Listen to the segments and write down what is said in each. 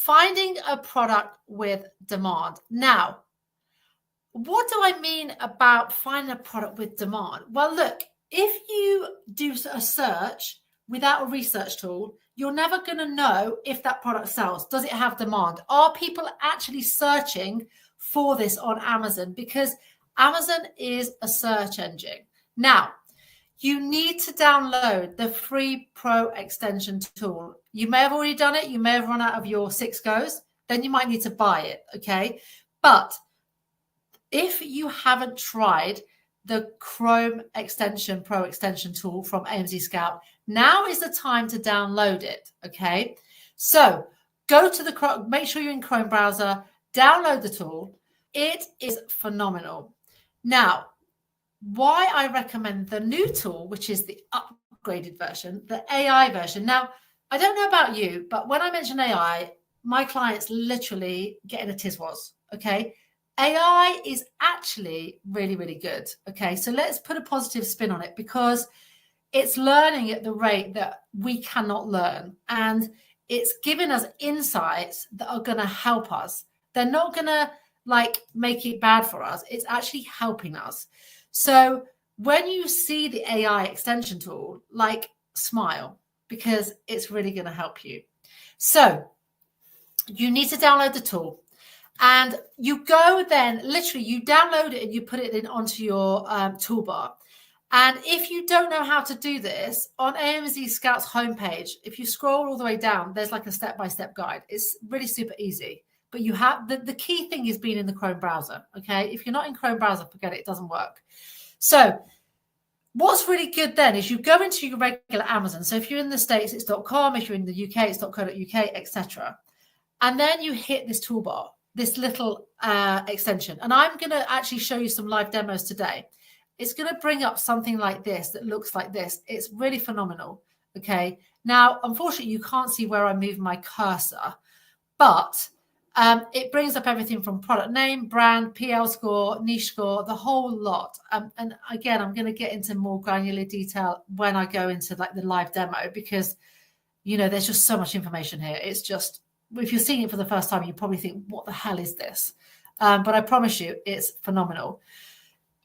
finding a product with demand. Now, what do I mean about finding a product with demand? Well, look, if you do a search without a research tool, you're never going to know if that product sells. Does it have demand? Are people actually searching for this on Amazon? Because Amazon is a search engine. Now, you need to download the free Pro extension tool. You may have already done it. You may have run out of your 6 goes. Then you might need to buy it, okay? But if you haven't tried the Chrome extension, Pro extension tool from AMZScout, now is the time to download it, okay? So go to the Chrome, make sure you're in Chrome browser, download the tool. It is phenomenal. Now, why I recommend the new tool, which is the upgraded version, the AI version. Now, I don't know about you, but when I mention AI, my clients literally get in a tizwaz, okay? AI is actually really, really good, okay? So let's put a positive spin on it because it's learning at the rate that we cannot learn. And it's giving us insights that are going to help us. They're not going to like make it bad for us. It's actually helping us. So when you see the AI extension tool, like smile, because it's really going to help you. So you need to download the tool and you go then, literally you download it and you put it in onto your toolbar. And if you don't know how to do this, on AMZScout's homepage, if you scroll all the way down, there's like a step-by-step guide. It's really super easy. But you have the key thing is being in the Chrome browser, okay? If you're not in Chrome browser, forget it, it doesn't work. So what's really good then is you go into your regular Amazon. So if you're in the States, it's .com. If you're in the UK, it's .co.uk, etc. And then you hit this toolbar, this little extension. And I'm going to actually show you some live demos today. It's going to bring up something like this that looks like this. It's really phenomenal, okay? Now, unfortunately, you can't see where I move my cursor, but it brings up everything from product name, brand, PL score, niche score, the whole lot. And again, I'm going to get into more granular detail when I go into like the live demo because, you know, there's just so much information here. It's just, if you're seeing it for the first time, you probably think, what the hell is this? But I promise you, it's phenomenal.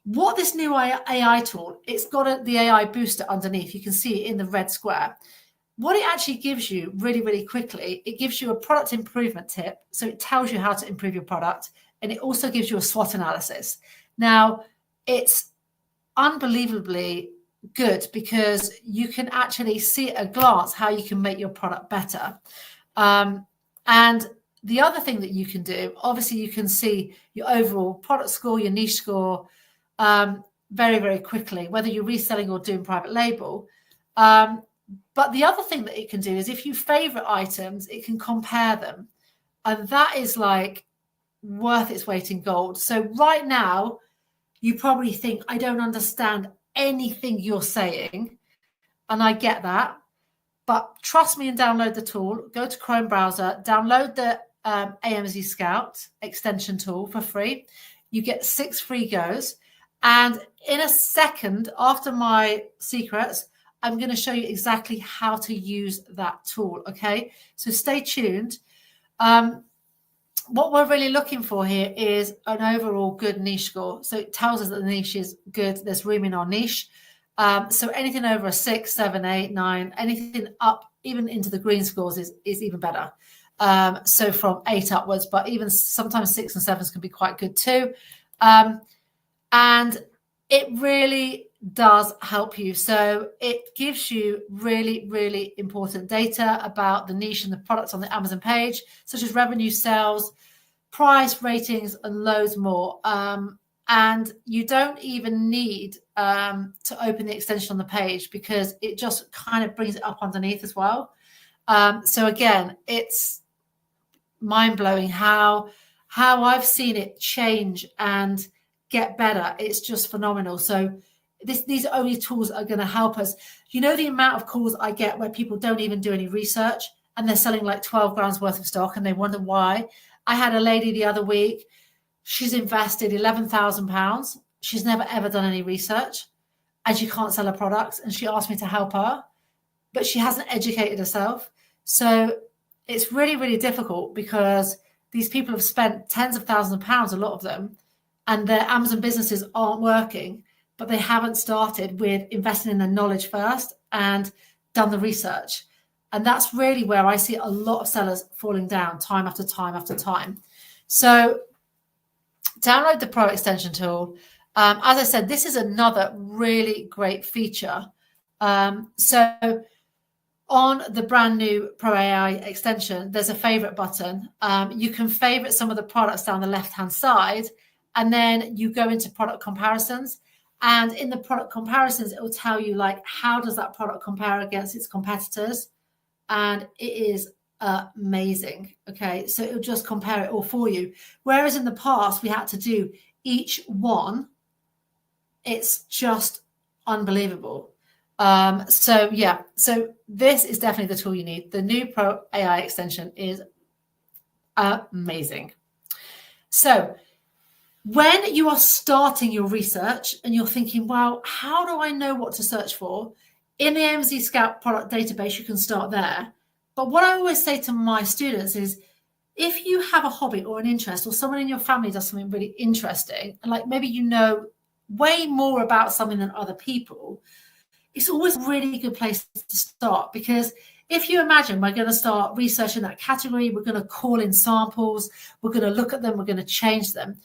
What this new AI tool, it's got the AI booster underneath. You can see it in the red square. What it actually gives you really, really quickly, it gives you a product improvement tip. So it tells you how to improve your product. And it also gives you a SWOT analysis. Now, it's unbelievably good because you can actually see at a glance how you can make your product better. And the other thing that you can do, obviously you can see your overall product score, your niche score, very, very quickly, whether you're reselling or doing private label. But the other thing that it can do is if you favorite items, it can compare them. And that is like worth its weight in gold. So right now, you probably think, I don't understand anything you're saying. And I get that. But trust me and download the tool. Go to Chrome browser, download the AMZScout extension tool for free. You get 6 free goes. And in a second, after my secrets, I'm going to show you exactly how to use that tool, okay? So stay tuned. What we're really looking for here is an overall good niche score. So it tells us that the niche is good. There's room in our niche. So anything over a 6, 7, 8, 9, anything up, even into the green scores is even better. So from 8 upwards, but even sometimes 6 and 7s can be quite good too. And it really does help you. So it gives you really, really important data about the niche and the products on the Amazon page, such as revenue, sales, price, ratings, and loads more. And you don't even need to open the extension on the page because it just kind of brings it up underneath as well. So again, it's mind-blowing how I've seen it change and get better. It's just phenomenal. So these are only tools that are going to help us. You know, the amount of calls I get where people don't even do any research and they're selling like 12 grand's worth of stock and they wonder why. I had a lady the other week. She's invested £11,000. She's never, ever done any research and she can't sell her products. And she asked me to help her, but she hasn't educated herself. So it's really, really difficult because these people have spent tens of thousands of pounds, a lot of them, and their Amazon businesses aren't working, but they haven't started with investing in their knowledge first and done the research. And that's really where I see a lot of sellers falling down time after time after time. So download the Pro extension tool. As I said, this is another really great feature. So on the brand new Pro AI extension, there's a favorite button. You can favorite some of the products down the left-hand side, and then you go into product comparisons. And in the product comparisons, it will tell you like, how does that product compare against its competitors? And it is amazing. Okay, so it'll just compare it all for you. Whereas in the past, we had to do each one. It's just unbelievable. So yeah, so this is definitely the tool you need. The new Pro AI extension is amazing. So when you are starting your research and you're thinking, well, how do I know what to search for? In the AMZScout product database, you can start there. But what I always say to my students is, if you have a hobby or an interest, or someone in your family does something really interesting, and like maybe you know way more about something than other people, it's always a really good place to start. Because if you imagine we're going to start researching that category, we're going to call in samples, we're going to look at them, we're going to change them.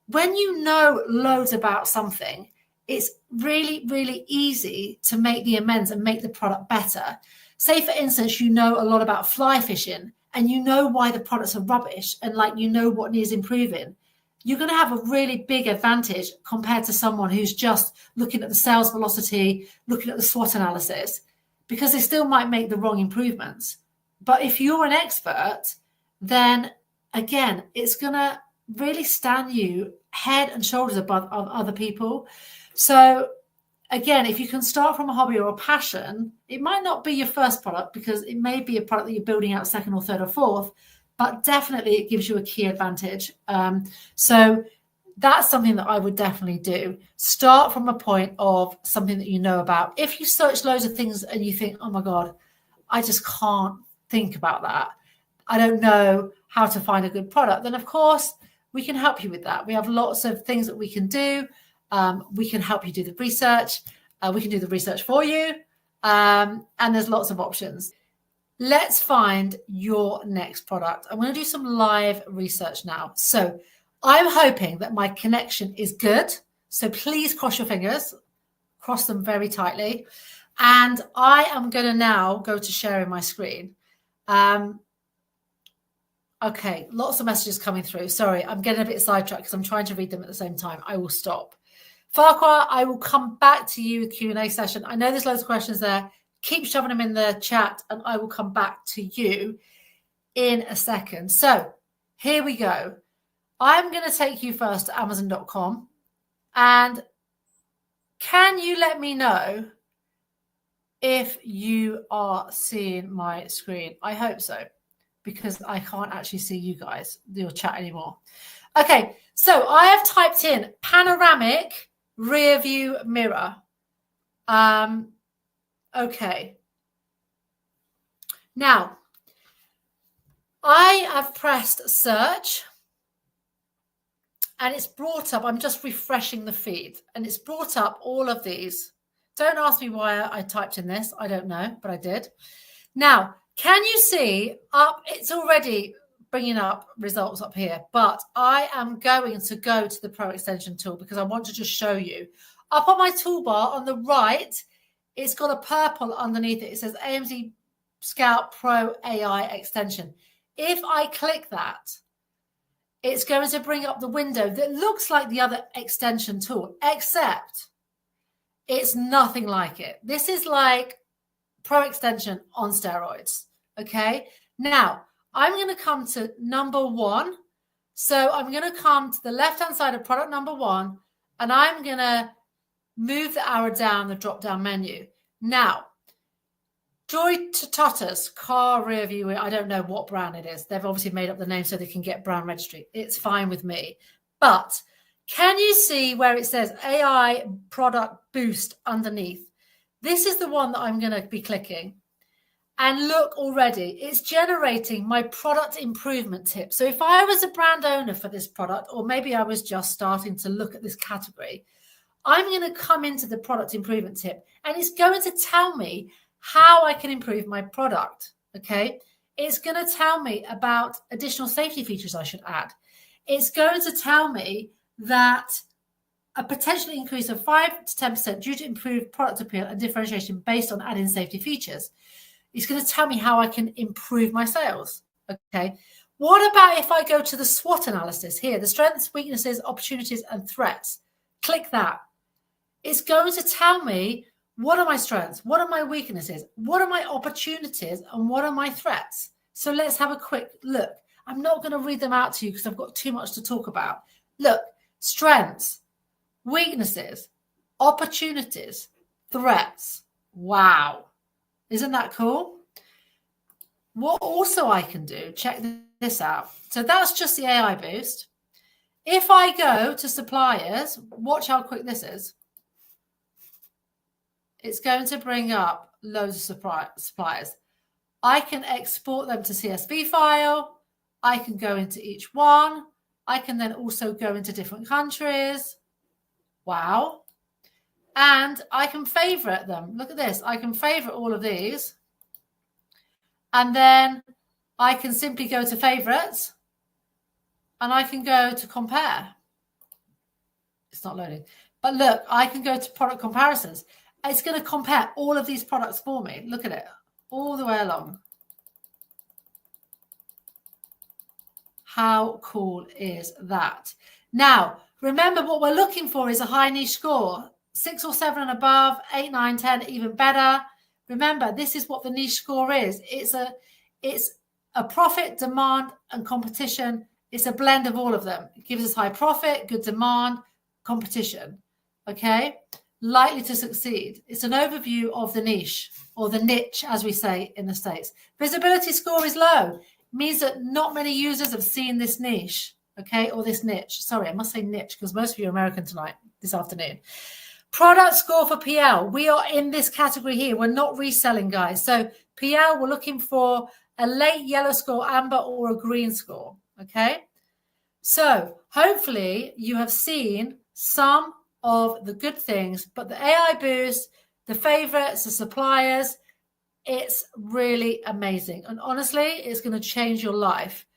When you know loads about something, it's really, really easy to make the amends and make the product better. Say, for instance, you know a lot about fly fishing and you know why the products are rubbish and like you know what needs improving. You're going to have a really big advantage compared to someone who's just looking at the sales velocity, looking at the SWOT analysis, because they still might make the wrong improvements. But if you're an expert, then again, it's going to really stand you head and shoulders above other people. So again, if you can start from a hobby or a passion, it might not be your first product because it may be a product that you're building out second or third or fourth, but definitely it gives you a key advantage. So that's something that I would definitely do. Start from a point of something that you know about. If you search loads of things and you think, oh my God, I just can't think about that, I don't know how to find a good product, then of course we can help you with that. We have lots of things that we can do. We can help you do the research. We can do the research for you. And there's lots of options. Let's find your next product. I'm going to do some live research now. So I'm hoping that my connection is good. So please cross your fingers, cross them very tightly. And I am going to now go to sharing my screen. Okay, lots of messages coming through. Sorry, I'm getting a bit sidetracked because I'm trying to read them at the same time. I will stop. Farquhar, I will come back to you with Q&A session. I know there's loads of questions there. Keep shoving them in the chat and I will come back to you in a second. So here we go. I'm going to take you first to Amazon.com. And can you let me know if you are seeing my screen? I hope so, because I can't actually see you guys, your chat anymore. Okay, so I have typed in panoramic rear view mirror. Okay. Now, I have pressed search and it's brought up, I'm just refreshing the feed, and it's brought up all of these. Don't ask me why I typed in this. I don't know, but I did. Now, can you see up? It's already bringing up results up here, but I am going to go to the Pro Extension tool because I want to just show you. Up on my toolbar on the right, it's got a purple underneath it. It says AMZScout Pro AI Extension. If I click that, it's going to bring up the window that looks like the other extension tool, except it's nothing like it. This is like Pro Extension on steroids. Okay. Now I'm going to come to number one. So I'm going to come to the left-hand side of product number one, and I'm going to move the arrow down the drop-down menu. Now, Joy to Tutters, car rear view. I don't know what brand it is. They've obviously made up the name so they can get brand registry. It's fine with me. But can you see where it says AI product boost underneath? This is the one that I'm going to be clicking. And look already, it's generating my product improvement tip. So if I was a brand owner for this product, or maybe I was just starting to look at this category, I'm going to come into the product improvement tip and it's going to tell me how I can improve my product. Okay. It's going to tell me about additional safety features I should add. It's going to tell me that a potential increase of 5 to 10% due to improved product appeal and differentiation based on adding safety features. It's going to tell me how I can improve my sales. Okay. What about if I go to the SWOT analysis here, the strengths, weaknesses, opportunities, and threats? Click that. It's going to tell me what are my strengths, what are my weaknesses, what are my opportunities, and what are my threats. So let's have a quick look. I'm not going to read them out to you because I've got too much to talk about. Look, strengths, weaknesses, opportunities, threats. Wow. Isn't that cool? What also I can do, check this out. So that's just the AI boost. If I go to suppliers, watch how quick this is. It's going to bring up loads of suppliers. I can export them to CSV file. I can go into each one. I can then also go into different countries. Wow. And I can favorite them. Look at this. I can favorite all of these. And then I can simply go to favorites and I can go to compare. It's not loading. But look, I can go to product comparisons. It's going to compare all of these products for me. Look at it all the way along. How cool is that? Now, remember what we're looking for is a high niche score. 6 or 7 and above, 8, 9, 10, even better. Remember, this is what the niche score is. It's a profit, demand, and competition. It's a blend of all of them. It gives us high profit, good demand, competition. Okay? Likely to succeed. It's an overview of the niche, or the niche, as we say in the States. Visibility score is low. It means that not many users have seen this niche, okay, or this niche. Sorry, I must say niche because most of you are American tonight, this afternoon. Product score for PL. We are in this category here. We're not reselling, guys. So PL, we're looking for a late yellow score, amber, or a green score, okay? So hopefully you have seen some of the good things, but the AI boost, the favorites, the suppliers, it's really amazing. And honestly, it's going to change your life.